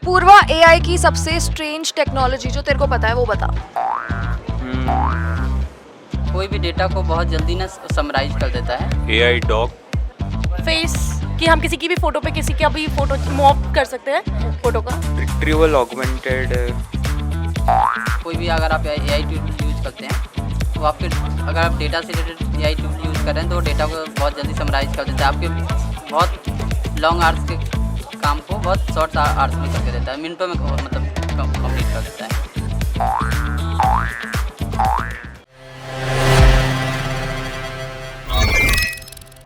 पूर्वा, AI की सबसे strange technology जो तेरे को पता है वो बता। कोई भी डेटा को बहुत जल्दी ना समराइज कर देता है। AI dog. फेस कि हम किसी की भी फोटो पे किसी का भी फोटो मूव कर सकते हैं फोटो का। Retrieval augmented. कोई भी अगर आप AI टूल यूज़ करते हैं तो आपके अगर आप डेटा से रिलेटेड AI टूल यूज़ कर रहे हैं तो डेटा को बहुत जल्दी समराइज कर देता है। आपके बहुत लॉन्ग आवर्स के काम को बहुत शॉर्ट आवर्स में करके देता है, मिनटों में मतलब कंप्लीट कर देता है।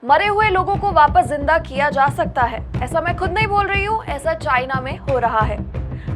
मरे हुए लोगों को वापस जिंदा किया जा सकता है, ऐसा मैं खुद नहीं बोल रही हूँ, ऐसा चाइना में हो रहा है।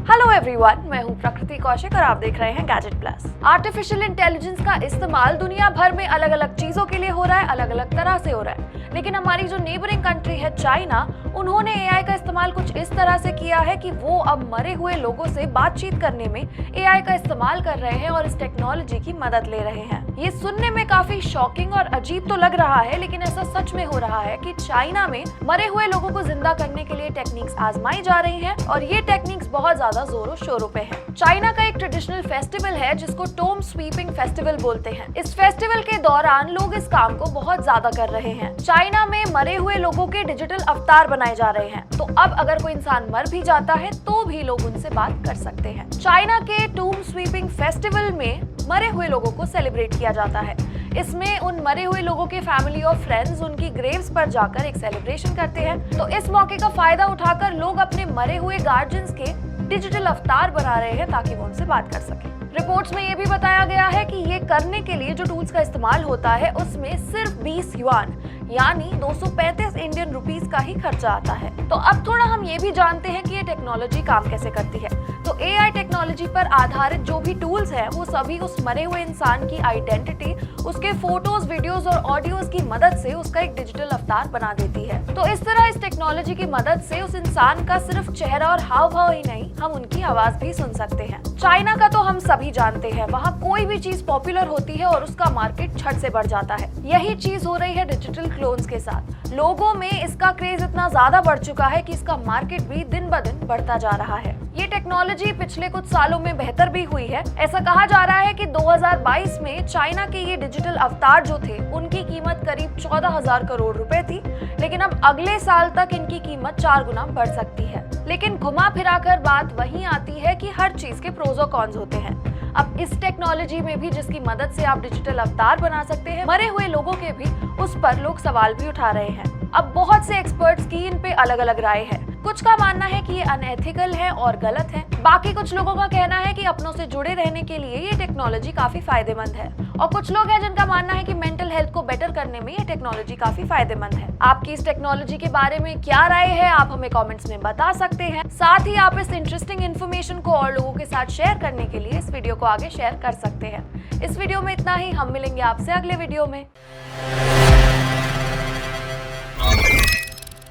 हेलो एवरीवन, मैं हूँ प्रकृति कौशिक और आप देख रहे हैं गैजेट प्लस। आर्टिफिशियल इंटेलिजेंस का इस्तेमाल दुनिया भर में अलग अलग चीजों के लिए हो रहा है, अलग अलग तरह से हो रहा है। लेकिन हमारी जो नेबरिंग कंट्री है चाइना, उन्होंने एआई का इस्तेमाल कुछ इस तरह से किया है कि वो अब मरे हुए लोगों से बातचीत करने में एआई का इस्तेमाल कर रहे हैं और इस टेक्नोलॉजी की मदद ले रहे हैं। ये सुनने में काफी शॉकिंग और अजीब तो लग रहा है, लेकिन ऐसा सच में हो रहा है कि चाइना में मरे हुए लोगों को जिंदा करने के लिए टेक्निक्स आजमाई जा रही हैं और ये टेक्निक्स बहुत ज्यादा जोरों शोरों पे हैं। चाइना का एक ट्रेडिशनल फेस्टिवल है जिसको टोम स्वीपिंग फेस्टिवल बोलते हैं। इस फेस्टिवल के दौरान लोग इस काम को बहुत ज्यादा कर रहे हैं। चाइना में मरे हुए लोगों के डिजिटल अवतार बनाए जा रहे हैं, तो अब अगर कोई इंसान मर भी जाता है तो भी लोग उनसे बात कर सकते हैं। चाइना के टोम स्वीपिंग फेस्टिवल में मरे हुए लोगों को सेलिब्रेट किया जाता है। इसमें उन मरे हुए लोगों के फैमिली और फ्रेंड्स उनकी ग्रेव्स पर जाकर एक सेलिब्रेशन करते हैं। तो इस मौके का फायदा उठाकर लोग अपने मरे हुए गार्जियंस के डिजिटल अवतार बना रहे हैं ताकि वो उनसे बात कर सकें। रिपोर्ट्स में ये भी बताया गया है कि ये करने के लिए जो टूल्स का इस्तेमाल होता है उसमें सिर्फ 20 युआन यानी 235 इंडियन रुपीस का ही खर्चा आता है। तो अब थोड़ा हम ये भी जानते हैं कि ये टेक्नोलॉजी काम कैसे करती है। तो एआई टेक्नोलॉजी पर आधारित जो भी टूल्स हैं वो सभी उस मरे हुए इंसान की आइडेंटिटी, उसके फोटोज, वीडियोस और ऑडियोज की मदद से उसका एक डिजिटल अवतार बना देती है। तो इस तरह इस टेक्नोलॉजी की मदद से उस इंसान का सिर्फ चेहरा और हाव भाव ही नहीं, हम उनकी आवाज भी सुन सकते हैं। चाइना का तो हम सभी जानते हैं, वहाँ कोई भी चीज पॉपुलर होती है और उसका मार्केट झट से बढ़ जाता है। यही चीज हो रही है डिजिटल क्लोन्स के साथ। लोगों में इसका क्रेज इतना ज्यादा बढ़ चुका है कि इसका मार्केट भी दिन ब दिन बढ़ता जा रहा है। ये टेक्नोलॉजी पिछले कुछ सालों में बेहतर भी हुई है। ऐसा कहा जा रहा है कि 2022 में चाइना के ये डिजिटल अवतार जो थे उनकी कीमत करीब 14,000 करोड़ रुपए थी, लेकिन अब अगले साल तक इनकी कीमत 4 गुना बढ़ सकती है। लेकिन घुमा फिरा कर बात वहीं आती है कि हर चीज के प्रोज और कॉन्स होते हैं। अब इस टेक्नोलॉजी में भी जिसकी मदद से आप डिजिटल अवतार बना सकते हैं, मरे हुए लोगों के भी उस पर लोग सवाल भी उठा रहे हैं। अब बहुत से एक्सपर्ट्स की इन पे अलग अलग राय है। कुछ का मानना है कि ये अनएथिकल है और गलत है। बाकी कुछ लोगों का कहना है कि अपनों से जुड़े रहने के लिए ये टेक्नोलॉजी काफी फायदेमंद है। और कुछ लोग हैं जिनका मानना है कि मेंटल हेल्थ को बेटर करने में ये टेक्नोलॉजी काफी फायदेमंद है। आपकी इस टेक्नोलॉजी के बारे में क्या राय है, आप हमें कमेंट्स में बता सकते हैं। साथ ही आप इस इंटरेस्टिंग इन्फॉर्मेशन को और लोगों के साथ शेयर करने के लिए इस वीडियो को आगे शेयर कर सकते हैं। इस वीडियो में इतना ही, हम मिलेंगे आपसे अगले वीडियो में।